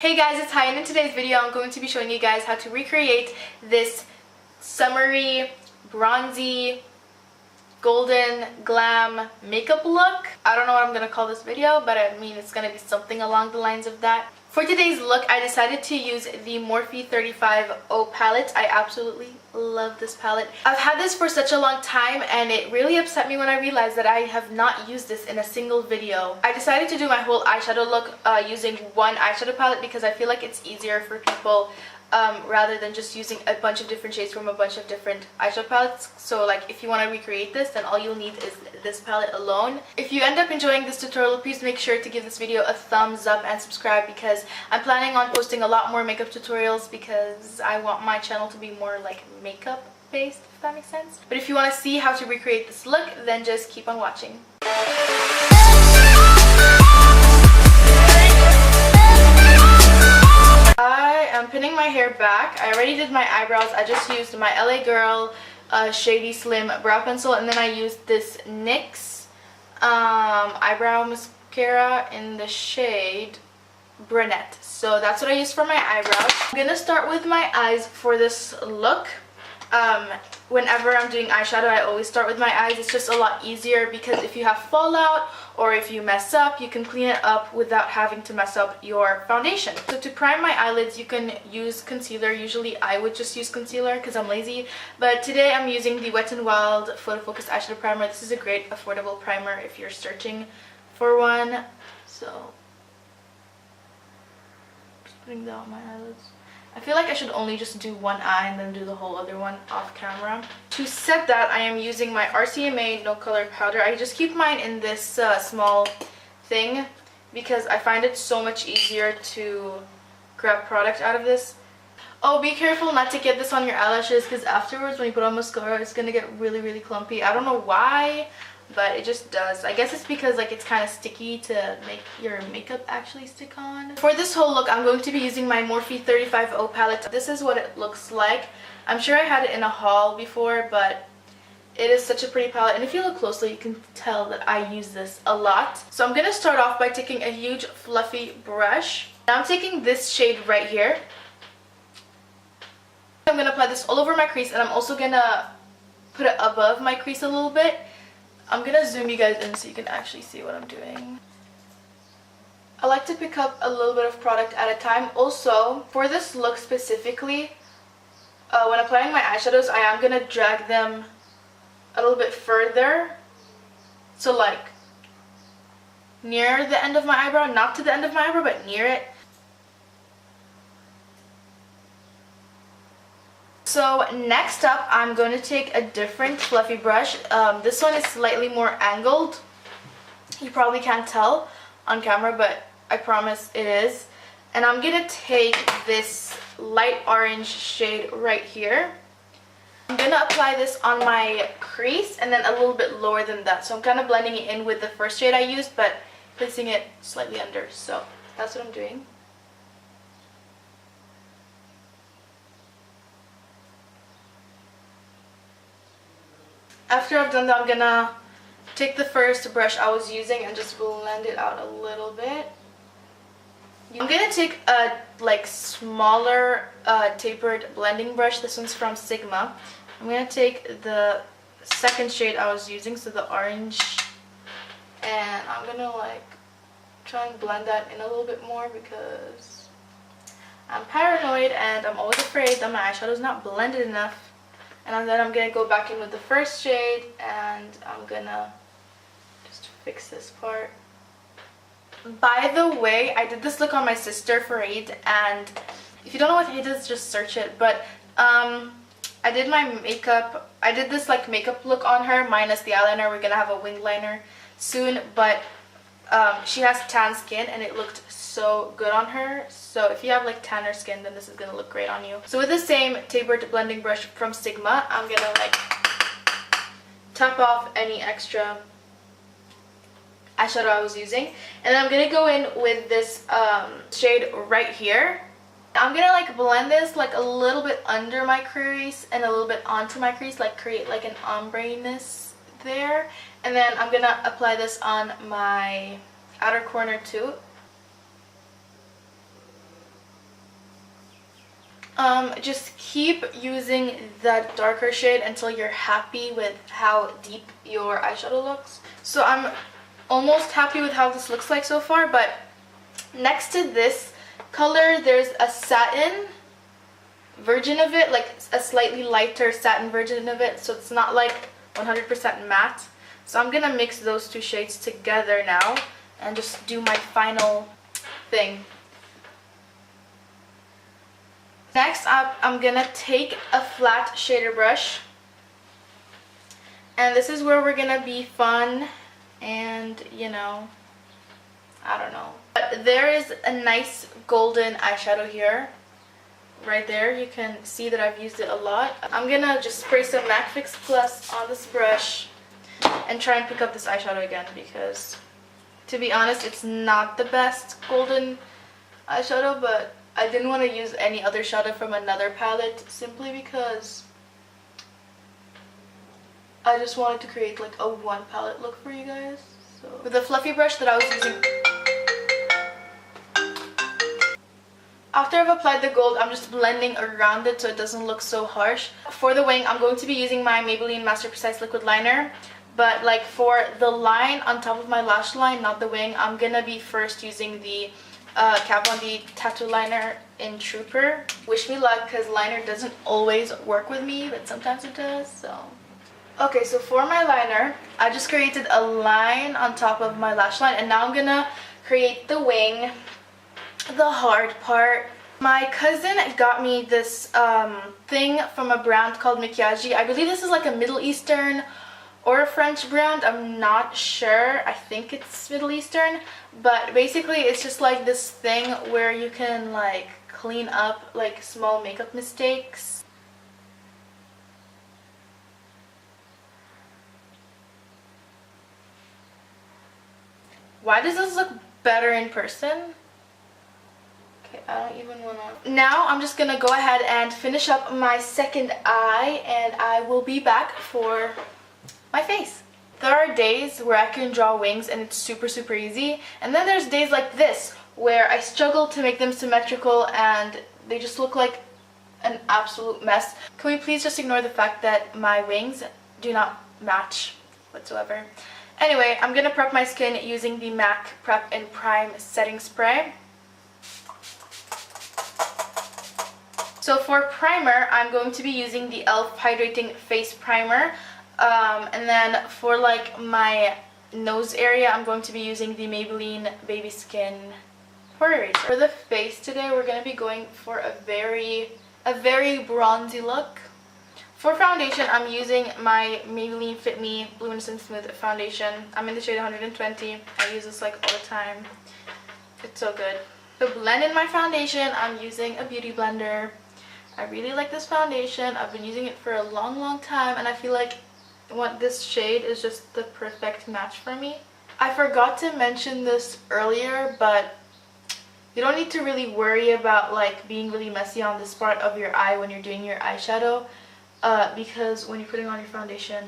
Hey guys, it's Hi, and in today's video I'm going to be showing you guys how to recreate this summery, bronzy, golden glam makeup look. I don't know what I'm going to call this video, but I mean it's going to be something along the lines of that. For today's look, I decided to use the Morphe 35O palette. I absolutely love this palette. I've had this for such a long time and it really upset me when I realized that I have not used this in a single video. I decided to do my whole eyeshadow look using one eyeshadow palette because I feel like it's easier for people rather than just using a bunch of different shades from a bunch of different eyeshadow palettes. So like if you want to recreate this, then all you'll need is this palette alone. If you end up enjoying this tutorial, please make sure to give this video a thumbs up and subscribe because I'm planning on posting a lot more makeup tutorials because I want my channel to be more like makeup based, if that makes sense. But if you want to see how to recreate this look, then just keep on watching. I'm pinning my hair back. I already did my eyebrows. I just used my LA Girl Shady Slim brow pencil, and then I used this NYX eyebrow mascara in the shade Brunette. So that's what I used for my eyebrows. I'm gonna start with my eyes for this look. Whenever I'm doing eyeshadow, I always start with my eyes. It's just a lot easier because if you have fallout or if you mess up, you can clean it up without having to mess up your foundation. So to prime my eyelids, you can use concealer. Usually I would just use concealer because I'm lazy, but today I'm using the Wet n Wild Photofocus eyeshadow primer. This is a great affordable primer if you're searching for one. So just putting that on my eyelids. I feel like I should only just do one eye and then do the whole other one off camera. To set that, I am using my RCMA No Color Powder. I just keep mine in this small thing because I find it so much easier to grab product out of this. Oh, be careful not to get this on your eyelashes because afterwards when you put on mascara, it's going to get really clumpy. I don't know why, but it just does. I guess it's because like it's kind of sticky to make your makeup actually stick on. For this whole look, I'm going to be using my Morphe 35O palette. This is what it looks like. I'm sure I had it in a haul before, but it is such a pretty palette, and if you look closely you can tell that I use this a lot. So I'm gonna start off by taking a huge fluffy brush. Now I'm taking this shade right here. I'm gonna apply this all over my crease, and I'm also gonna put it above my crease a little bit. I'm gonna zoom you guys in so you can actually see what I'm doing. I like to pick up a little bit of product at a time. Also, for this look specifically, when applying my eyeshadows, I am gonna drag them a little bit further. So like near the end of my eyebrow, not to the end of my eyebrow, but near it. So next up, I'm going to take a different fluffy brush. This one is slightly more angled. You probably can't tell on camera, but I promise it is. And I'm going to take this light orange shade right here. I'm going to apply this on my crease and then a little bit lower than that. So I'm kind of blending it in with the first shade I used, but placing it slightly under. So that's what I'm doing. After I've done that, I'm gonna take the first brush I was using and just blend it out a little bit. I'm gonna take a like smaller tapered blending brush. This one's from Sigma. I'm gonna take the second shade I was using, so the orange, and I'm gonna like try and blend that in a little bit more because I'm paranoid and I'm always afraid that my eyeshadow's not blended enough. And then I'm going to go back in with the first shade and I'm going to just fix this part. By the way, I did this look on my sister for Eid, and if you don't know what Eid is, just search it. But I did my makeup, I did this like makeup look on her minus the eyeliner. We're going to have a wing liner soon, but she has tan skin and it looked so good on her. So if you have like tanner skin, then this is gonna look great on you. So with the same tapered blending brush from Sigma, I'm gonna like tap off any extra eyeshadow I was using, and then I'm gonna go in with this shade right here. I'm gonna like blend this like a little bit under my crease and a little bit onto my crease, like create like an ombre-ness there. And then I'm gonna apply this on my outer corner too. Just keep using that darker shade until you're happy with how deep your eyeshadow looks. So I'm almost happy with how this looks like so far, but next to this color there's a satin version of it, like a slightly lighter satin version of it, so it's not like 100% matte. So I'm gonna mix those two shades together now and just do my final thing. Next up, I'm gonna take a flat shader brush, and this is where we're gonna be fun and, you know, I don't know. But there is a nice golden eyeshadow here. Right there, you can see that I've used it a lot. I'm gonna just spray some MAC Fix Plus on this brush and try and pick up this eyeshadow again, because to be honest, it's not the best golden eyeshadow, but I didn't want to use any other shadow from another palette simply because I just wanted to create like a one palette look for you guys. So with the fluffy brush that I was using, after I've applied the gold, I'm just blending around it so it doesn't look so harsh. For the wing, I'm going to be using my Maybelline Master Precise Liquid Liner. But like for the line on top of my lash line, not the wing, I'm gonna be first using the Kat Von D tattoo liner in Trooper. Wish me luck, because liner doesn't always work with me, but sometimes it does. So okay, so for my liner, I just created a line on top of my lash line, and now I'm gonna create the wing, the hard part. My cousin got me this thing from a brand called Makiaji. I believe this is like a Middle Eastern or a French brand, I'm not sure. I think it's Middle Eastern, but basically it's just like this thing where you can like clean up like small makeup mistakes. Why does this look better in person? Okay, I don't even wanna... Now I'm just gonna go ahead and finish up my second eye, and I will be back for my face. There are days where I can draw wings and it's super easy, and then there's days like this where I struggle to make them symmetrical and they just look like an absolute mess. Can we please just ignore the fact that my wings do not match whatsoever? Anyway, I'm gonna prep my skin using the MAC Prep and Prime setting spray. So for primer, I'm going to be using the e.l.f. Hydrating Face Primer. And then for like my nose area, I'm going to be using the Maybelline Baby Skin Pore Eraser. For the face today, we're going to be going for a very bronzy look. For foundation, I'm using my Maybelline Fit Me Luminous and Smooth Foundation. I'm in the shade 120. I use this like all the time. It's so good. To blend in my foundation, I'm using a beauty blender. I really like this foundation. I've been using it for a long time, and I feel like this shade is just the perfect match for me. I forgot to mention this earlier, but you don't need to really worry about like being really messy on this part of your eye when you're doing your eyeshadow, because when you're putting on your foundation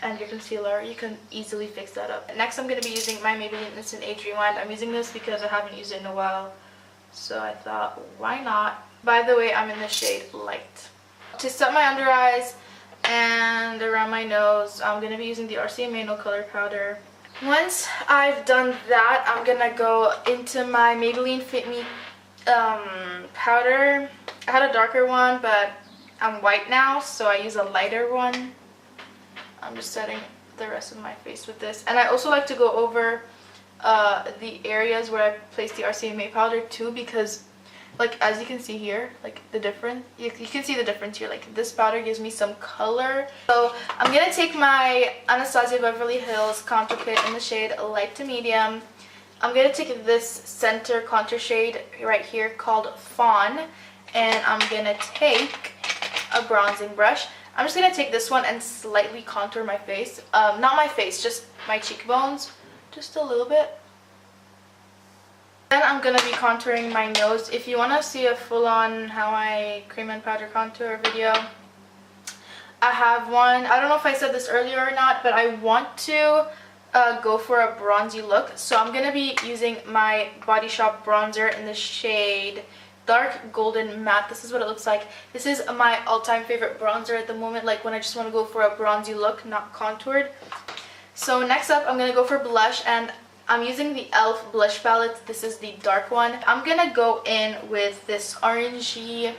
and your concealer, you can easily fix that up. Next, I'm going to be using my Maybelline Instant Age Rewind. I'm using this because I haven't used it in a while, so I thought, why not? By the way, I'm in the shade Light. To set my under eyes and around my nose, I'm going to be using the RCMA No Color Powder. Once I've done that, I'm going to go into my Maybelline Fit Me powder. I had a darker one, but I'm white now, so I use a lighter one. I'm just setting the rest of my face with this. And I also like to go over the areas where I place the RCMA powder too, because like as you can see here, like the difference, you can see the difference here. Like this powder gives me some color. So I'm gonna take my Anastasia Beverly Hills contour kit in the shade light to medium. I'm gonna take this center contour shade right here called Fawn, and I'm gonna take a bronzing brush. I'm just gonna take this one and slightly contour my face. Not my face, just my cheekbones, just a little bit. Then I'm going to be contouring my nose. If you want to see a full-on how I cream and powder contour video, I have one. I don't know if I said this earlier or not, but I want to go for a bronzy look. So I'm going to be using my Body Shop bronzer in the shade dark golden matte. This is what it looks like. This is my all-time favorite bronzer at the moment, like when I just want to go for a bronzy look, not contoured. So next up, I'm going to go for blush, and I'm using the e.l.f. blush palette. This is the dark one. I'm going to go in with this orangey,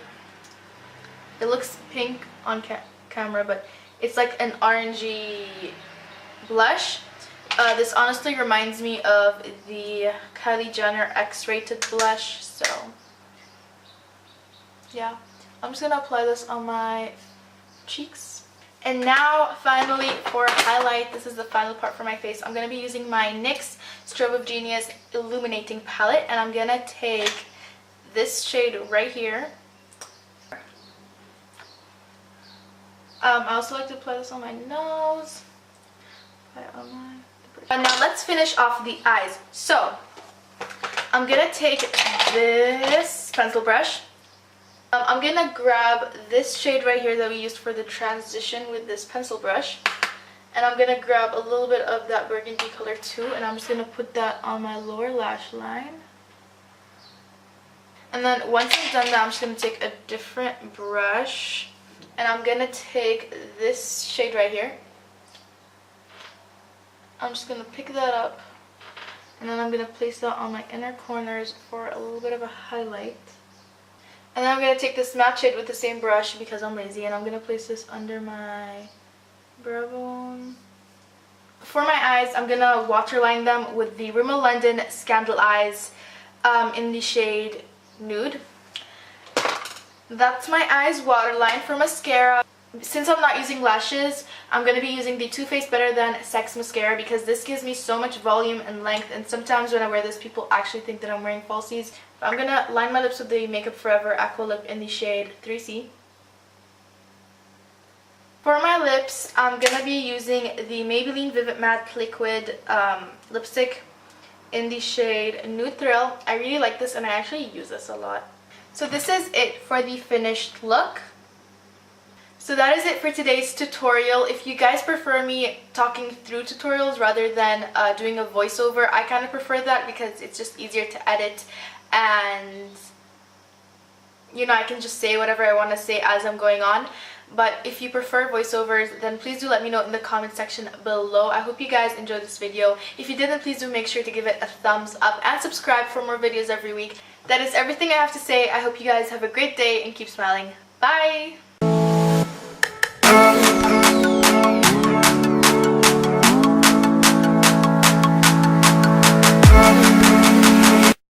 it looks pink on camera, but it's like an orangey blush. This honestly reminds me of the Kylie Jenner X-rated blush, so yeah. I'm just going to apply this on my cheeks. And now, finally, for highlight, this is the final part for my face. I'm going to be using my NYX Strobe of Genius Illuminating Palette, and I'm going to take this shade right here. I also like to apply this on my nose. And now let's finish off the eyes. So, I'm going to take this pencil brush. I'm going to grab this shade right here that we used for the transition with this pencil brush. And I'm going to grab a little bit of that burgundy color too. And I'm just going to put that on my lower lash line. And then once I've done that, I'm just going to take a different brush. And I'm going to take this shade right here. I'm just going to pick that up. And then I'm going to place that on my inner corners for a little bit of a highlight. And then I'm going to take this matte shade with the same brush because I'm lazy, and I'm going to place this under my brow bone. For my eyes, I'm going to waterline them with the Rimmel London Scandal Eyes in the shade Nude. That's my eyes waterline. For mascara, since I'm not using lashes, I'm going to be using the Too Faced Better Than Sex Mascara because this gives me so much volume and length, and sometimes when I wear this, people actually think that I'm wearing falsies. I'm going to line my lips with the Makeup Forever Aqua Lip in the shade 3C. For my lips, I'm going to be using the Maybelline Vivid Matte Liquid lipstick in the shade Nude Thrill. I really like this, and I actually use this a lot. So this is it for the finished look. So that is it for today's tutorial. If you guys prefer me talking through tutorials rather than doing a voiceover, I kind of prefer that because it's just easier to edit, and you know, I can just say whatever I want to say as I'm going on. But if you prefer voiceovers, then please do let me know in the comment section below. I hope you guys enjoyed this video. If you did, then please do make sure to give it a thumbs up and subscribe for more videos every week. That is everything I have to say. I hope you guys have a great day and keep smiling. Bye!